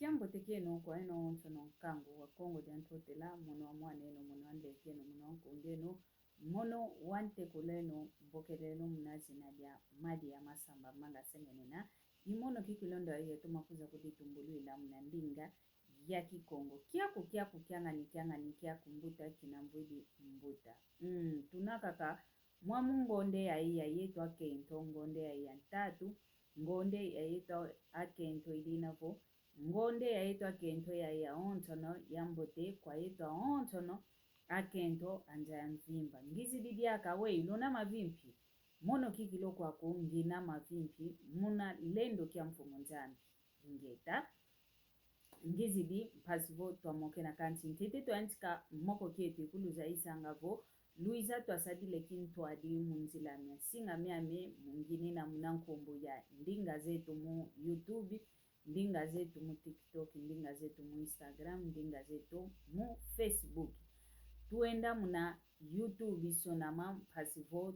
kiambo tekeno kwa eno onto no kango wa Kongo diantotela mono wa mwaneno mono ande keno mono kongeno mono wante kuleno bokeleno mnazi nadia madi ya masamba manga sengenena imono kikilondo aye tumakuza kuditumbulu ila mnandinga ya kikongo kiaku kianga ni kia kumbuta kinambudi mbuta tunakaka mwamu ngonde ya iya yetu akento ngonde ya iya ntatu ngonde ya yetu akento ilinavo ngonde ya yetu akento ya iya ontono yambote kwa yetu ontono akento anja ya mvimba ngizi didi yaka we ilona mavimpi mono kikilo kwa ngina mavimpi muna lendo kia mfumunzani ngeta ngizi di pasivo tuamoke na kansi ntete tuantika moko kiete kuluza isangavo Luiza tuasadile kintuadi munzila mia singa miame mungini na munankombo ya ndinga zetu mu YouTube, ndinga zetu mu TikTok, ndinga zetu mu Instagram, ndinga zetu mu Facebook. Tuenda muna YouTube sonama pasivo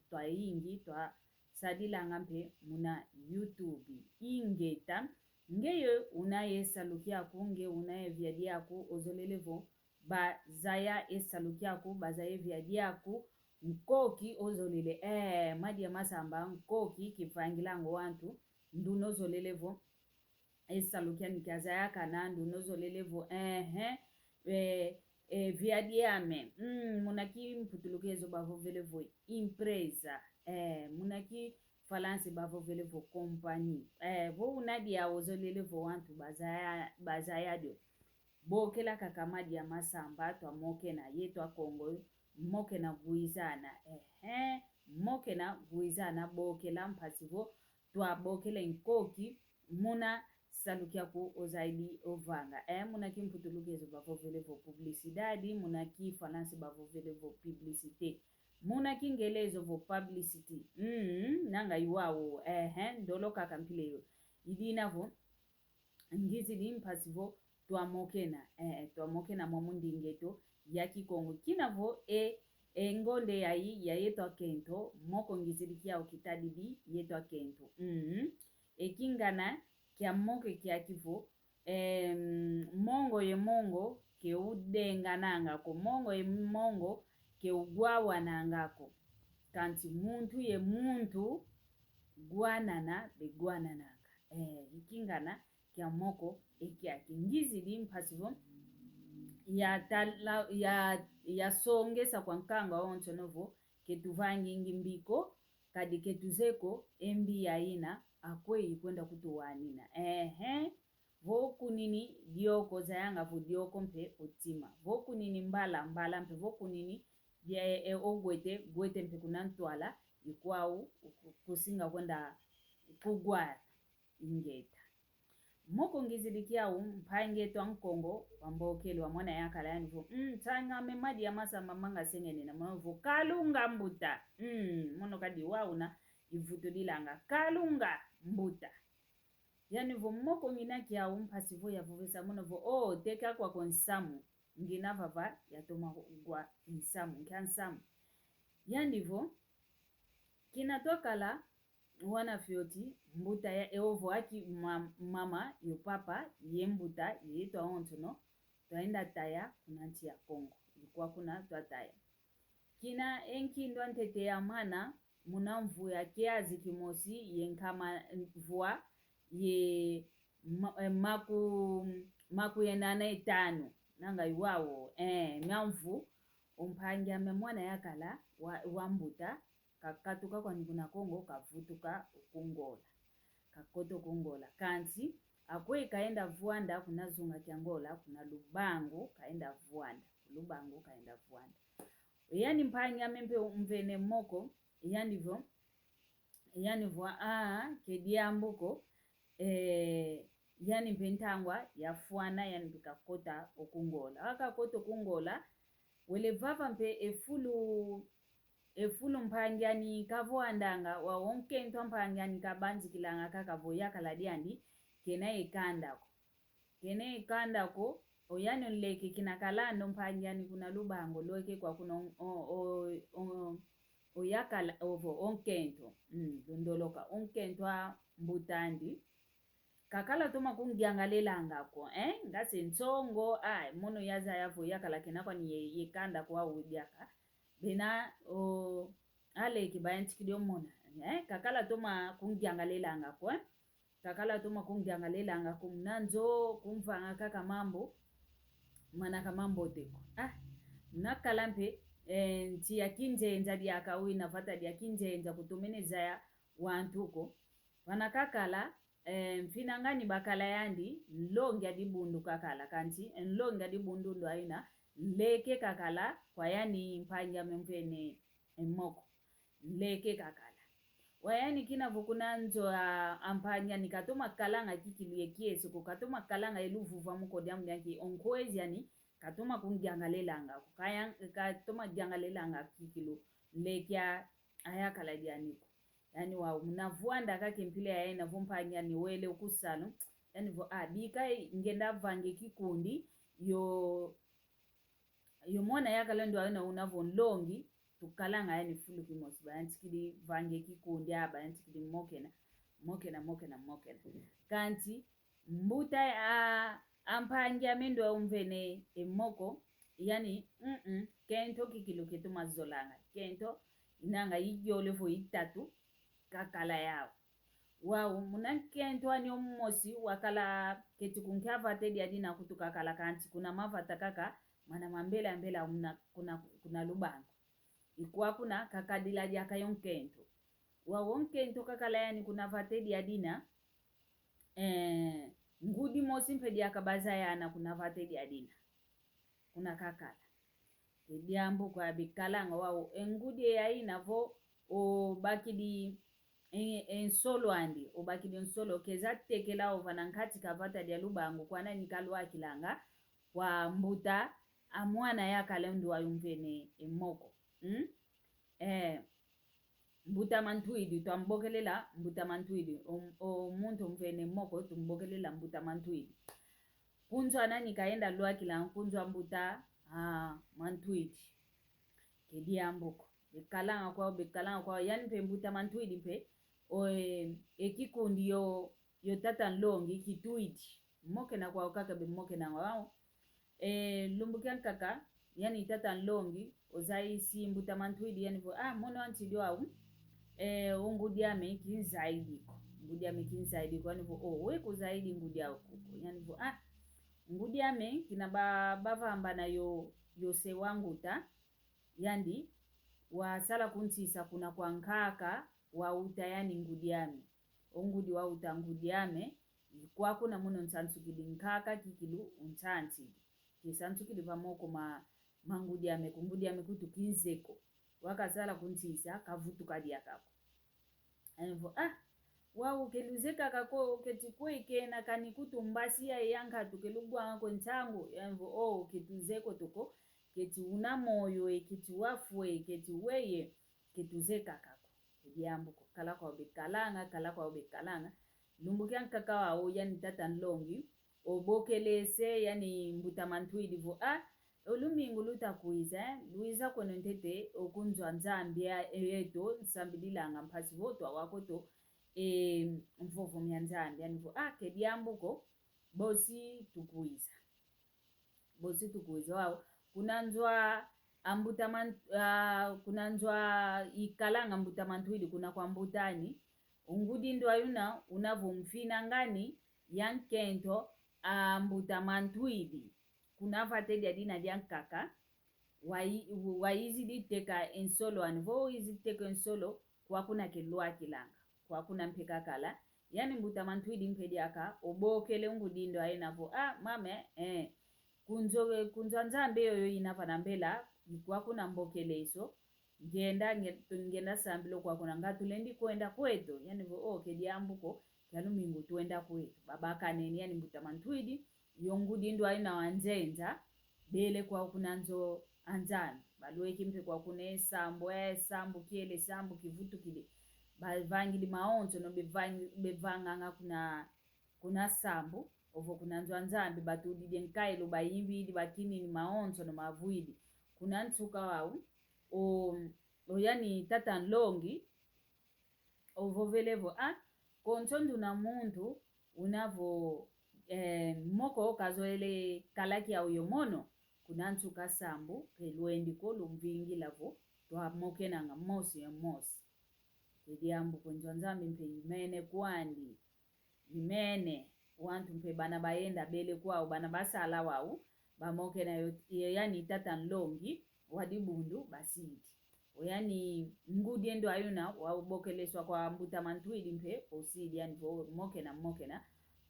tua ingi tua sadila ngampe muna YouTube. Ingeta ngeyo unaye salukia kunge unaye viadia ku ozolelevo ba zaya esalukiaku bazaye viadiaku nkoki ozolele madi ya masamba nkoki kifangilango wantu nduno zolelevo esalukia nikazaya kana nduno zolelevo viadiame munaki mputulukezo bavovelevo impreza munaki falansi bavovelevo kompani vo unadia ozolelevo wantu bazaya dio bokela kakamadi ya masamba twa moke na yetu Kongo moke na guizana moke na guizana bokela mpasivo twa bokela nkoki muna salukia ku ozaidi ovanga muna kimputulukezo bavovelevo publicidadi muna ki falansi bavovelevo publicité muna kingelezo vo publicity nanga iwao ndolo kakampile yo idinavo ngizi limpasivo tuamoke na mwamundingeto ya kikongo kinavo ngonde ya yetu akento moko ngizilikia okitadidi yetu akento ekingana kia moke kia kivo mongo ye mongo ke udenga nangako mongo ye mongo ke ugwawa nangako kanti muntu ye muntu gwanana begwana nanga ikingana kia moko ekia kingizi limpasivo ya songesa kwa nkanga onto novo ketuvangi ngimbiko kadi ketuzeko embi ya ina akwe ikwenda kutuwanina voku nini dioko zayanga vo dioko mpe otima voku nini mbala mpe voku nini ogwete mpe kunantwala ikwau kusinga kwenda kugwara ingeta moko ngizilikia mpange twa nkongo wambokeli wa mwana yakala yani vo tanga memadi ya masamba manga sengene na mwana kalunga mbuta mono kadi wauna ivutulilanga kalunga mbuta yani vo moko ngina kia mpasivo ya vovesa mono vo teka kwa konsamu ngina vava ya toma gwa insamu nkansamu yani vo kinatokala wana fioti mbuta ya eovo aki mama yo papa ye mbuta yeto ontono twaenda taya kunanti ya Kongo ilikuwa kuna twataya kina enkindo ntete ya mana munamvu ya kiazi kimosi yenkama mvua ye maku yenana etano nanga iwao myamvu umpangia memwana yakala wa mbuta kakatuka kwa nguna Kongo kavutuka ukungola kakoto kungola kansi akwe kaenda vuanda kuna zunga kiangola kuna lubango kaenda vuanda yani mpanya mempe umvene moko yani vo kediambuko yani mpentangwa ya fuana yani bikakota ukungola akakoto kungola wele vava mpe efulu mpangani kavo andanga wa wonke nto mpangani kabanzi kilanga kakavo yakaladiandi kena ikandako oyano leke kinakalando mpangani kuna lubango loke kwa kuna oyakala ovo onkento ndoloka onkento mbutandi kakala toma kungiangalela ko ngase ntsongo mono yaza yavo yakala kenakwa ni yekanda kwa udiaka bena ale kibayantikidi mona kakala toma kungiangalela ko kakala toma kungiangalela ko mnanzo kumfanga kaka mambo manaka mambo teko nakalampe nti yakinjenja diaka wina vata diakinjenja kutumeneza ya wantuko vanakakala mfinangani bakala yandi nlonga di bundu kakala kansi nlonga di bundu ndo aina leke kakala kwa yani mpanja memfene mmoko leke kakala wayani kina vukuna nzo ampanya nikatoma kalanga kikilie kiesi kukatoma kalanga eluvuva muko diamu yaki onkwezi yani katoma kungiangalelanga kaya katoma giangalelanga kikilu lekya ayakala dianiko yani wa mnavuanda kake mpile ya ena vumpanya ni wele ukusano yani vo bika ngenda vange kikundi yo mona yakala ndo aina unavo nlongi tukalanga yani fulu kimosi yantikidi vange kikundi yantikidi mokena kanti mbuta ampanja mendo umvene emoko yani kento kikilu ketuma zolanga kento inanga ijolevo itatu kakala yao wao munakento ani omosi wakala keti kunkava tedi adina kutuka kala kanti kuna mavata kaka mana mambela kuna lubango ikuwa kuna kakadila jaka yonkento wao nkento kakala yani kuna vatedi adina ngudi mosi mpedi akabaza yana kuna vatedi adina kuna kakala ediambu kwa bikalanga wao ngudi ya inavo o bakidi ensolo andi o bakidi ensolo keza tekela ovanankati kavata dia lubango kwana nikalwa kilanga kwa mbuta amwana yakala ndo ayumvene emoko mbuta mantuidi twambokelela mbuta mantuidi o muntu mvene moko tumbokelela mbuta mantuidi kunzwa nani kaenda lwa kilanga kunzwa mbuta mantuidi kediambuko bekalanga kwa yani pe mbuta mantuidi pe ekikundi yo tata nlongi kituidi moke na kwa kaka be moke na wao lumbukian kaka yani tata nlongi ozai si mbuta mantuidi yani vo mono anti dio au ungudiame kinzaidi kwa yani vo we kuzaidi ngudia kuko yani vo ngudiame kina bava ambana yo se wanguta yandi wasala kunsisa kuna kwa nkaka wa utayani ngudiame ongudi wa utangudiame kwa kuna muno nsansukili nkaka kikilu unsansi kisansukili vamoko mangudiame kungudiame kutu kinzeko wakasala kunsisa kavutu kadia kako anivo wau keluzeka kako ketikwe kena kanikutu mbasi ya yanka tukelugwa ngako ntango anivo ketuzeko toko keti una moyo keti wafwe keti weye ketuzeka kako ediambuko kala kwa bekalanga lumbukian kaka wa yani tata nlongi obokelese yani mbuta mantuidi vo olumingu lutakuiza luiza kono ntete okunzwa nzambia eto nsambililanga mpasi voto wako to mvovo myanzambi yani vo kediambuko bosi tukuiza wao kunanzwa kunanzwa ikalanga mbuta mantuidi kuna kwa mbutani ungudi ndo ayuna unavomfina ngani yankento mbuta mantuidi kuna vatedi adina jankaka waizidi teka ensolo anvo izidi teka ensolo kwa kuna kelwa kilanga kwa kuna mpeka kala yani mbuta mantuidi mpedi aka obokele ungudi ndo ayinavo mame kunzo nzambe yoyo inava nambela kwa kuna mbokeleso ngenda sambilo kwa kuna ngatulendi kwenda kwetu yani vo kediambuko yalumingu tuenda kwetu babaka neni yani mbuta mantuidi yongudi ndo aina wanzenza bele kwa kunanzo anzani balweki mpe kwa kuna sambo kiele sambo kivutu kile bavangili maonzo no bevanganga kuna sambo ovo kunanzo anzambi batudide nkailo bayimbi bakini ni maonzo no mavuidi kuna ntuka wau yani tata nlongi ovo velevo konso nduna muntu unavo moko kazoele kalaki ya uyo mono kunantu kasambu pelwendi ko lumvingi lavo twa moke nanga mosi ya mosi ediambu kunjonzambi mpe imene kwandi imene wantu mpe bana baenda bele kwao bana basala wau bamoke na yo yani tata nlongi wadibundu basidi yani ngudi endo ayuna wabokeleswa kwa mbuta mantwidi mpe osidi yani moke na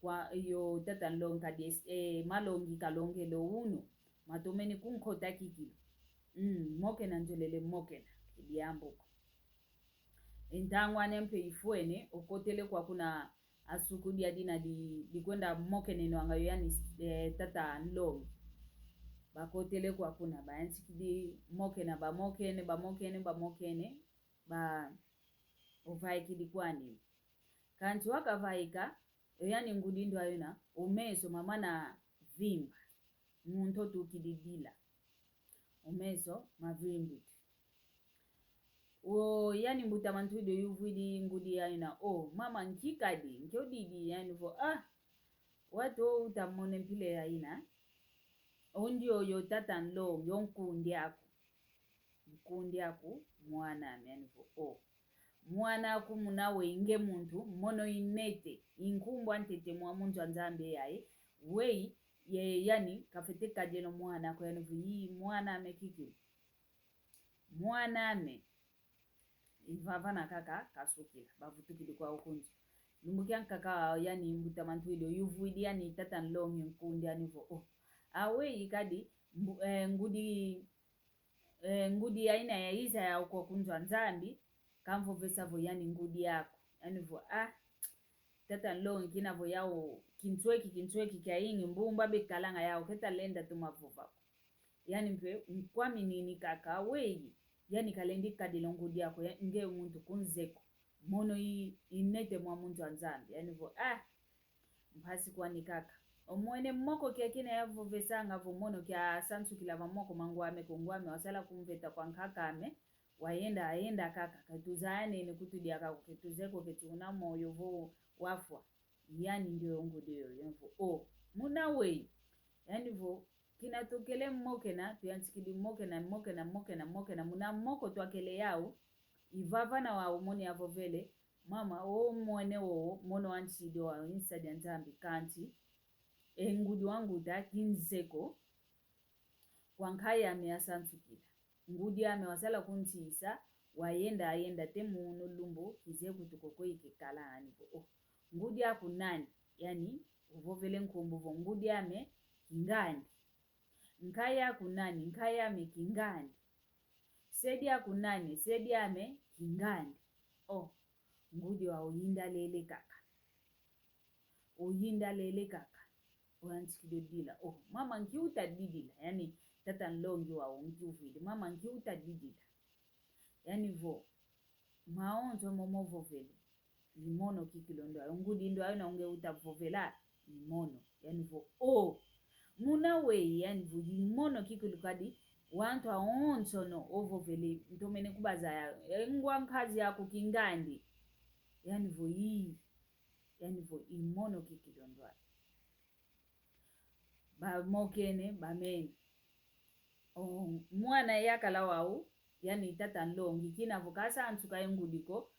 kwa yo tata nlongi kadi malongi kalonge lo unu matomeni kunkota kikilo moke na njolele moke na ediambu intangwa nempe ifuene okotele kwa kuna asuku dia dina di kwenda moke neno angayo yani tata nlongi bakotele kwa kuna bayansi kidi moke na bamokene ba ovai kidi kwani kanti wakavaika yani ngudindo ayona omeso mama na vimba muntu tukididila omeso mavimbi yani mbuta mantuido yuvidi ngudi ayona mama nkikadi nkyodidi yani vo watu utamone mpile ayina ondi oyo tata nlo yonkundi aku mwana yani vo mwana aku munawe inge muntu mono inete inkumbwa ntete mwa muntu anzambe yae wei ye yani kafete kajeno mwana kwa yani vo mwana amekiki mwana ame ivavana kaka kasukila bavutukili kwa ukunzi lumbukia kaka yani mbuta mantuido yuvidi yani tata nlo nkundi yani vo awe ikadi ngudi aina ya iza ya uko kunjwa nzambi kamvo vesavo yani ngudi yako yani vo tata nlo kinavo yao kinchweki kya ingi mbumba bekalanga yao keta lenda tumavova yani mpe mkwami nini kaka wei yani kalendi kadilo ngudi yako nge muntu kunzeko mono inete mwa muntu nzambi yani vo mpasi kwani kaka omwene moko kia kina yavo vesanga vo mono kia sansu kila mamoko mangwame kongwame wasala kumveta kwa nkakame ayenda kaka katuzane ni kutudia kako ketuzeko ketuna moyo vo wafwa yani ndio ngudio yanvo munawe yani vo kinatokele mmoke na tuyansikidi mmoke na muna moko twakele yao ivava na wa umoni yavo vele mama mwene mono ansido wa inside nzambi kanti ngudi wangu da kinzeko kwa nkaya ameasansukila ngudi amewasala kunsisa ayenda temu nolumbu kizeku tukoko ikikala ani ngudi aku nani yani uvovele nkumbu vo ngudi ame kingani nkaya kunani nkaya ame kingani sedi aku nani sedi ame kingani ngudi wa uyinda lele kaka oyansikide dila mama nkiuta didila yani tata nlongi wa nkiuvili mama nkiuta didila yani vo maonzo momo vovele limono kikilondo ngudi ndo ayona unge utavovela limono yani vo muna we yani vo limono kikilukadi wantu aonzo no ovovele ntomene kubaza ya ngwa nkazi yako kingandi yani vo yani vo imono kikilondo bamokene bamene mwana yakala wau yani tata nlongi kinavo kasansuka engudiko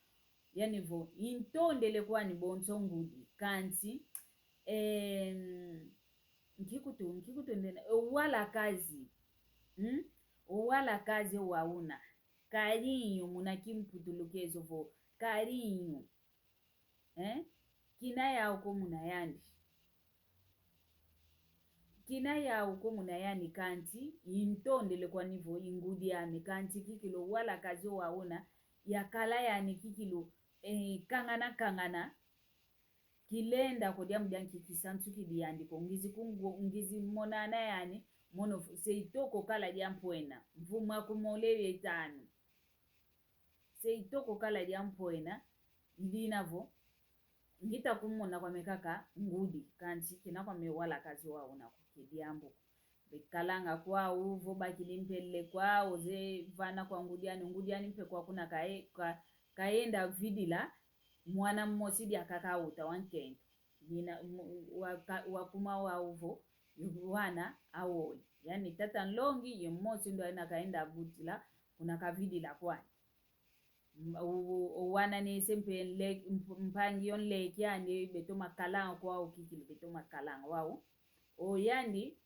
yani vo intondele kwani bonso ngudi kansi nkikutu ndena owala kazi wauna karinyo muna kimputulukezo vo karinyo kina yauko muna yani kanti intondele kwa nivo ingudi ame kanti kikilo wala kazi wauna yakala yani kikilo kangana kilenda kodia mjanki kisantu kidiyandiko ngizi monana yani mono seitoko kala diampoena mvuma kumolele etano seitoko kala diampoena ndinavo ngita kumona kwa mekaka ngudi kanti kina kwa mewala kazi wauna kukidiambo bekalanga kwa uvo bakilimpele kwa oze vana kwa ngudiani mpe kwa kuna kaenda vidila mwana mmosidi akakauta wankendo nina wakuma wauvo wana awoli. Yani tata nlongi yemosi ndo aina kaenda butila kuna kavidi la kwani. Wana ni sempe mpangi yon leki yani beto makalang kwa ukikili beto makalang wao. O yani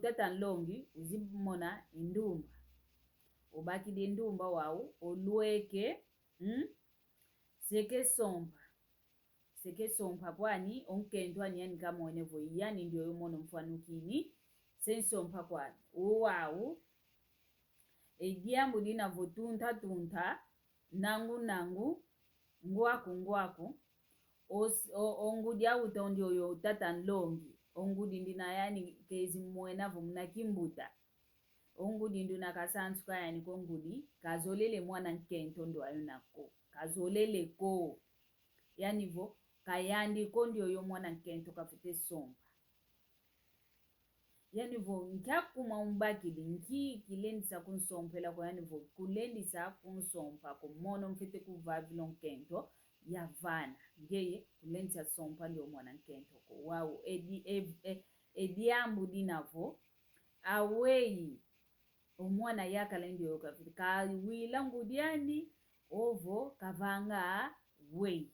tata nlongi uzimona indumba. Obaki di ndumba wao olueke seke sompa kwani onkendwa yani kama wenevo yani ndio yomono mfanukini sensompa kwani wao ejiambu dina votunta nangu ngwaku ongudi au ndio yo tata nlongi ongudi ndina yani kezi mwenavo mnakimbuta ongudi nduna kasansuka yani kongudi kazolele mwana nkento ndo ayonako kazolele ko yani vo kayandi kondio yo mwana nkento kafite sompa yani vo nkakuma umbakili nki kilendisa kunsompela kwa yani vo kulendisa kunsompa kumono mfite kuvavilo nkento ya vana ngeye kulendisa sompa ndio mwana nkento ko wao ediambu dinavo awei omwana yakala ndio kafite kawila ngudiani ovo kavanga wei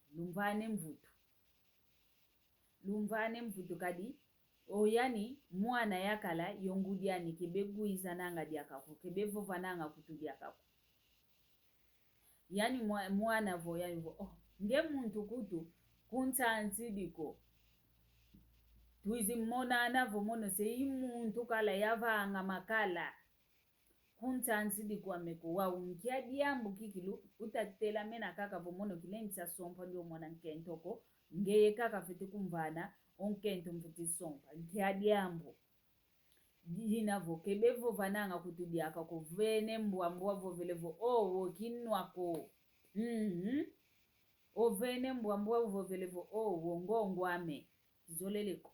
lumvane mvutu kadi oyani mwana yakala yongudiani kebeguiza nanga diakako kebevova nanga kutudiakako yani mwana vo yani vo nge muntu kutu kuntanzidiko tuizi mona navo mono sei muntu kala yavanga makala kuntanzidiko ameko wa unkia diambu kikilu utatela mena kaka vo mono kilendisa sompa ndio mwana nkentoko ngeye kaka fiti kumvana onkento mfiti sompa nkia diambu dinavo kebevo vananga kutudiaka ko vene mbwa vovelevo wo kinwako o vene mbwa vovelevo wo ngongwame zoleleko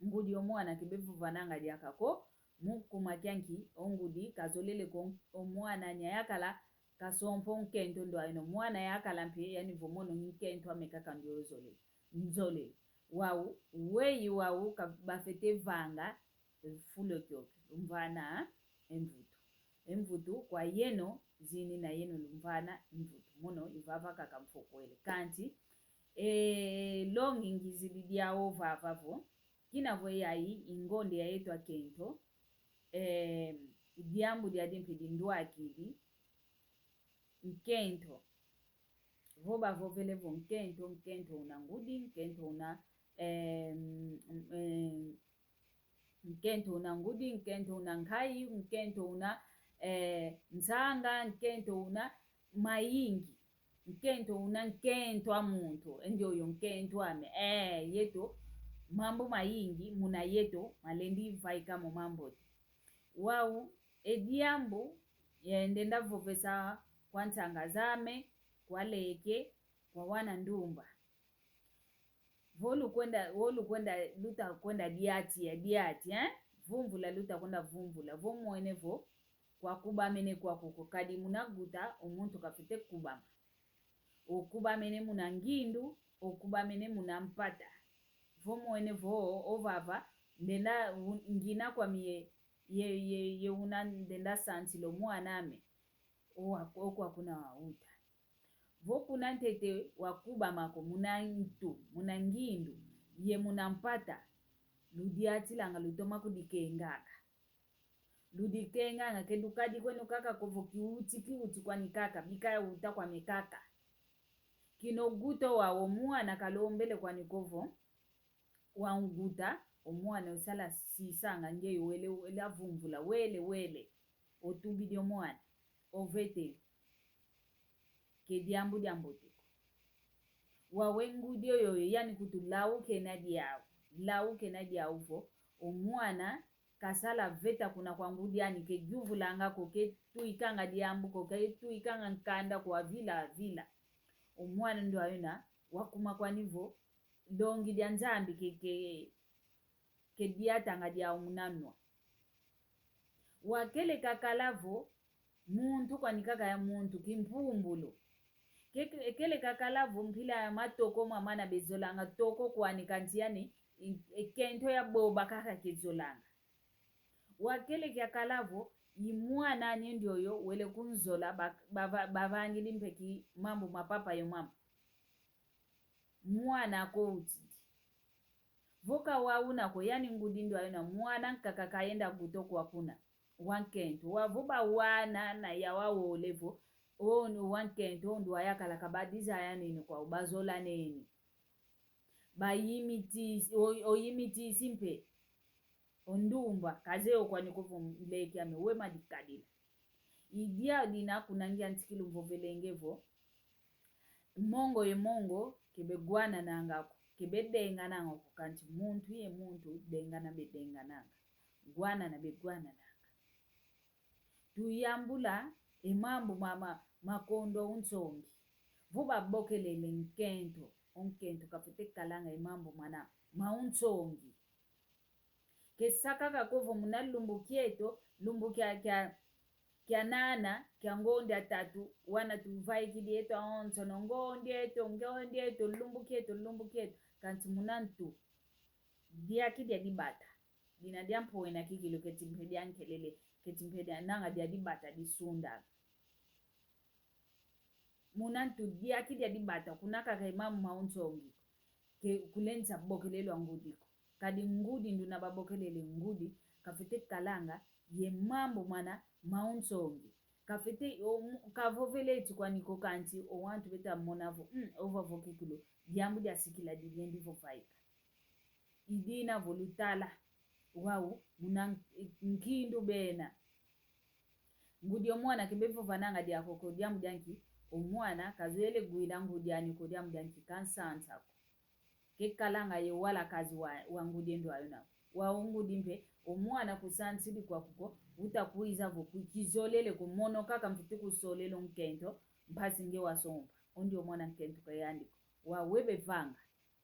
ngudi omwana kebevo vananga diaka ko mukuma kyanki ongudi kazolele ko omwana nyayakala kasompo nkento ndo ayino mwana yakala mpe yani vomono nkento amekaka ndio nzole wao weyi wao kabafete vanga fulo kyoke lumvana emvutu kwa yeno zini na yeno lumvana emvutu mono ivava kaka mfokwele kanti longi ngizididia ovavavo kinavo yayi ingonde yaitwa kento idiambu diadimpidi ndwakili nkento voba vovelevo nkento una ngudi nkento una nkento una ngudi nkento una nkai nkento una nzanga nkento una mayingi nkento una nkento amuntu ndio yo nkento ame yeto mambo mayingi muna yeto malendi vaika mo mambo wao ediambu ndenda vovesa kwansanga zame kwaleke kwa wana ndumba volu kwenda luta kwenda diati vumvula luta kwenda vumvula vomwenevo kwa kubamene kwa kukadi munaguta omuntu kafite kubama okubamene muna ngindu okubamene muna mpata vomwenevo ovava ndenda ngina kwa mie ye una ndenda sansilo mwaname okwa kuna wauta vokuna ntete wakuba mako muna ngindu ye munampata ludiati langa lutoma kudikengaka ludikenganga kedukadi kwenu kaka kovo kiuti kwani kaka bika uta kwa mikaka kinoguto wa omwana kalombele kwani kovo wanguta omwana usala sisanga nje wele avumvula wele otubidi omwana ovete kediambu diambotiko wawengudi yoyo yani kutu lauke na diao vo omwana kasala veta kuna kwangudi yani kejuvulanga ko ketuikanga diambu ko ketuikanga nkanda kwa vila omwana ndo ayona wakuma kwa nivo dongi dia nzambi ke diatanga dia umunanwa wakele kakalavo muntu kwa nikaka ya muntu kimpumbulo kele kakalavu mpila matoko mamana bezolanga toko kwani kantiani kento ya boba kaka kezolanga wakele kya kalavo imwana nindioyo wele kunzola bavangili mpeki mambo mapapa yo mama mwana ko utidi voka wauna ko yani ngudi ndo ayona mwana nkaka kaenda kutoko wakuna wankento wavuba wana na yawa wolevo onu wankento ndo ayakala kabadiza yani ni kwa ubazola neni oyimiti simpe ondumba kazeo kwa nikufu mleki ame wema dikadila idia dina kunangia ntikilu mvovelengevo mongo kebe gwana nangako kebe denga nangako kanti muntu ye muntu denga na bedenga nanga gwana na begwana nanga tuyambula emambo mama makondo unsongi vuba bokelele onkento kafete kalanga emambo mana maunsongi kesaka kakovo muna lumbu kya nana kya ngonde atatu wana tuvai kidieto onso no ngondieto lumbu kieto kanti munantu dia kidia dibata dina diampo ena kikilo ketimpedia nkelele ketimpedia nanga dia dibata disunda munantu dia kidia dibata kunaka kaimamu maunsongi ke kulenza bokelelo ngudiko kadi ngudi nduna babokelele ngudi kafete kalanga ye mambo mana maunsongi kafete kavoveletu kwa niko kanti o wantu beta monavo over vokikulo diambu dia sikila diendi vofaika idina volutala wau muna nkindu bena ngudi omwana kebevo vananga dia koko diambu dianki omwana kazuele guida ngudi ani ko diambu dianki kansansa kekalanga ye wala kazi wa ngudi ndo ayona wa ngudi mpe omwana kusansidi kwa kuko utakuiza vokukizolele kumono kaka mfiti kusolelo nkento mpasi nge wasomba ondi omwana nkento kayandiko wa webe vanga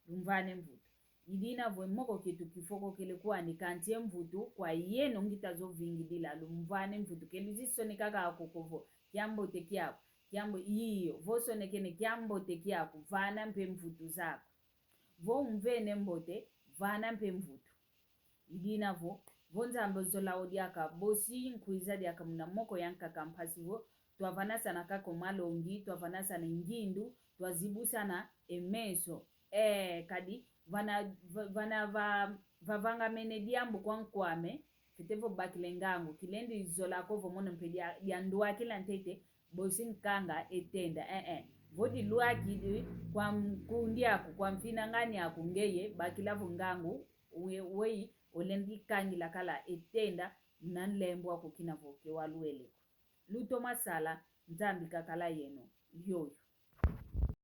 lumvane mvuto idina vo moko kitu kifoko kele kwani kantie mvuto kwa yeno ngitazo vingi dila lumvane mvuto kelizisoni kaka akokovo kyambo tekiako kyambo iyo vosonekene kyambo tekiako vana mpe mvuto zako vo mvene mbote vana mpe mvuto idina vo vonzambo zola odiaka bosi nkuiza diaka muna moko yanka kampasi vo tuavana sana kako malongi tuavana sana ngindu tuazibusa na emeso kadi vavanga mene diambu kwa nkwame fitevo bakilengangu kilendi zola kovo mono mpe diandua kila ntete bosi nkanga etenda vodi luaki kwa mkundi yako kwa mfina ngani yako ngeye bakilavu ngangu wei olendi kangi lakala etenda nanlembo wako kinavoke walueleko luto masala nzambi kakala yeno yoyo